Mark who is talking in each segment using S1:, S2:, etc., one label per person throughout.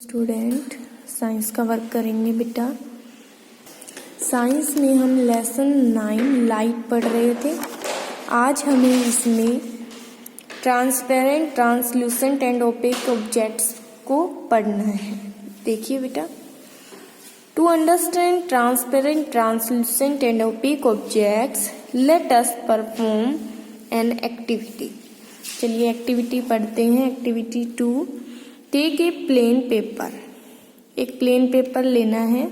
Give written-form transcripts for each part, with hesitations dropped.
S1: Student science का work करेंगे बेटा। साइंस में हम लेसन 9 लाइट पढ़ रहे थे। आज हमें इसमें transparent, translucent and opaque objects को पढ़ना है। देखिए बेटा, to understand transparent, translucent and opaque objects let us perform an activity. चलिए एक्टिविटी पढ़ते हैं। Activity 2, take a plain paper. एक प्लेन पेपर लेना है।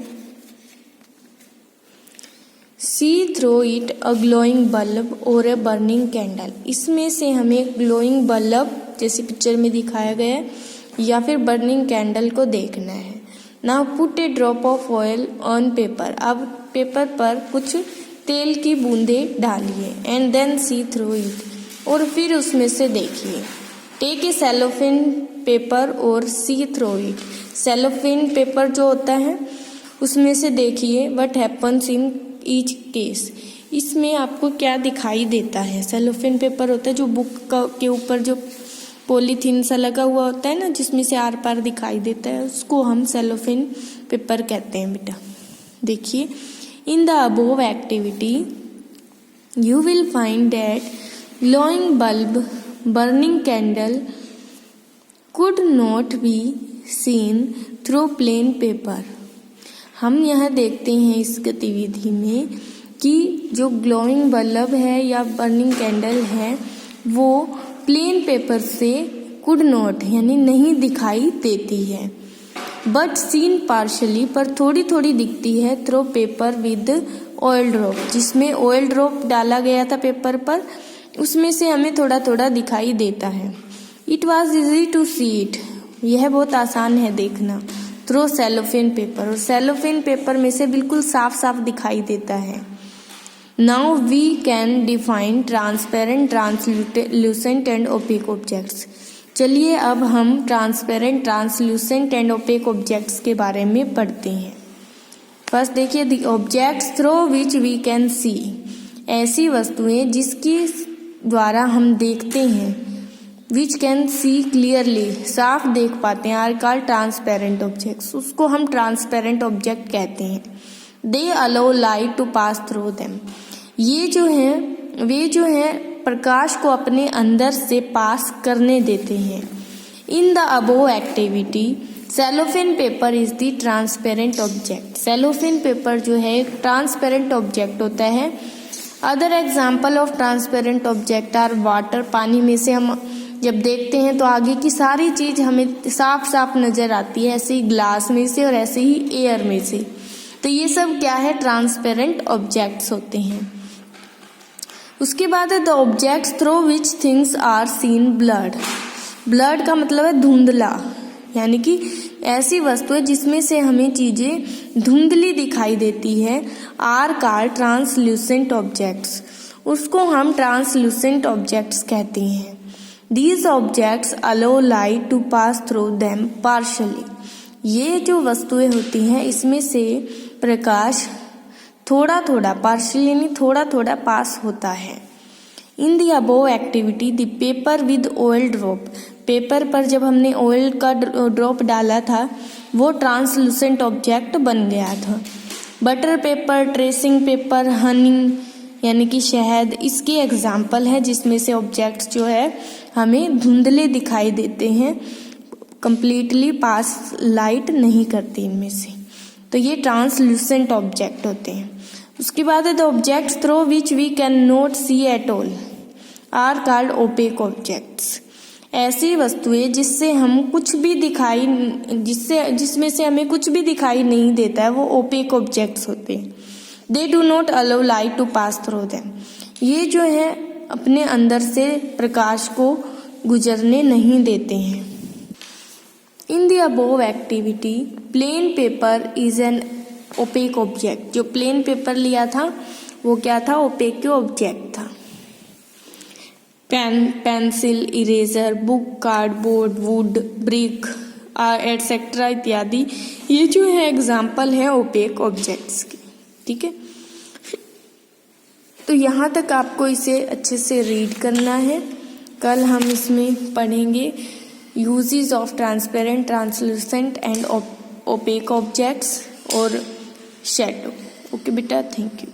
S1: See throw it a glowing bulb और ए बर्निंग कैंडल। इसमें से हमें ग्लोइंग बल्ब जैसे पिक्चर में दिखाया गया है या फिर बर्निंग कैंडल को देखना है। Now put a drop of oil on paper. अब पेपर पर कुछ तेल की बूंदे डालिए and then see through it, और फिर उसमें से देखिए। टेक ए सेलोफेन पेपर और सी थ्रू इट। सेलोफेन पेपर जो होता है उसमें से देखिए what happens in each case. इसमें आपको क्या दिखाई देता है। सेलोफेन पेपर होता है जो बुक के ऊपर जो पॉलीथीन सा लगा हुआ होता है ना, जिसमें से आर पार दिखाई देता है, उसको हम सेलोफेन पेपर कहते हैं बेटा। देखिए, इन the above activity you will find that glowing bulb, burning candle could not be seen through plain paper। हम यह देखते हैं इस गतिविधि में कि जो ग्लोइंग बल्ब है या बर्निंग कैंडल है वो प्लेन पेपर से कुड नॉट यानी नहीं दिखाई देती है, बट सीन पार्शली पर थोड़ी थोड़ी दिखती है through paper with oil drop. जिसमें ऑयल ड्रॉप डाला गया था पेपर पर, उसमें से हमें थोड़ा थोड़ा दिखाई देता है। It was easy to see it. यह बहुत आसान है देखना। थ्रो सेलोफेन पेपर, और सेलोफेन पेपर में से बिल्कुल साफ साफ दिखाई देता है। Now we can define transparent, translucent and opaque objects. चलिए अब हम transparent, translucent and opaque objects के बारे में पढ़ते हैं। फर्स्ट देखिए, the objects through which we can see. ऐसी वस्तुएं जिसकी द्वारा हम देखते हैं, विच कैन सी क्लियरली, साफ देख पाते हैं, आर कॉल्ड ट्रांसपेरेंट ऑब्जेक्ट्स। उसको हम ट्रांसपेरेंट ऑब्जेक्ट कहते हैं। They allow light to pass through them. ये जो हैं वे जो हैं प्रकाश को अपने अंदर से पास करने देते हैं। In the above activity cellophane paper is the transparent object. Cellophane paper जो है एक ट्रांसपेरेंट ऑब्जेक्ट होता है। Other example of transparent object are water. पानी में से हम जब देखते हैं तो आगे की सारी चीज हमें साफ साफ नजर आती है, ऐसे ही ग्लास में से और ऐसे ही एयर में से। तो ये सब क्या है, ट्रांसपेरेंट ऑब्जेक्ट्स होते हैं। उसके बाद है the objects through which things are seen blurred. Blurred का मतलब है धुंधला, यानी कि ऐसी वस्तुएं जिसमें से हमें चीजें धुंधली दिखाई देती है, आर कॉल्ड ट्रांसलूसेंट ऑब्जेक्ट्स। उसको हम ट्रांसलूसेंट ऑब्जेक्ट्स कहते हैं। These objects allow light to pass through them partially. ये जो वस्तुएं होती हैं इसमें से प्रकाश थोड़ा थोड़ा, पार्शली यानी थोड़ा थोड़ा पास होता है। इन the above activity the paper with oil drop. Paper पर जब हमने ऑयल का ड्रॉप डाला था वो ट्रांसलूसेंट ऑब्जेक्ट बन गया था। Butter paper, tracing paper, Honey यानी कि शहद, इसके एग्जाम्पल है जिसमें से ऑब्जेक्ट्स जो है हमें धुंधले दिखाई देते हैं, कंप्लीटली पास लाइट नहीं करती इनमें से। तो ये ट्रांसलूसेंट ऑब्जेक्ट होते हैं। उसके बाद है the objects through which we can not see at all are called opaque objects. ऐसी वस्तुएं जिससे हम कुछ भी दिखाई जिसमें से हमें कुछ भी दिखाई नहीं देता है वो ओपेक ऑब्जेक्ट्स होते हैं। They do not allow light to pass through them. ये जो है अपने अंदर से प्रकाश को गुजरने नहीं देते हैं। In the above activity plain paper is an opaque object. जो प्लेन पेपर लिया था वो क्या था, ओपेक ऑब्जेक्ट था। Pen, pencil, eraser, book, cardboard, wood, brick etcetera इत्यादि, ये जो है एग्जाम्पल है ओपेक ऑब्जेक्ट्स की। ठीक है, तो यहाँ तक आपको इसे अच्छे से रीड करना है। कल हम इसमें पढ़ेंगे uses of transparent, translucent and opaque objects और शेडो। ओके बेटा, थैंक यू।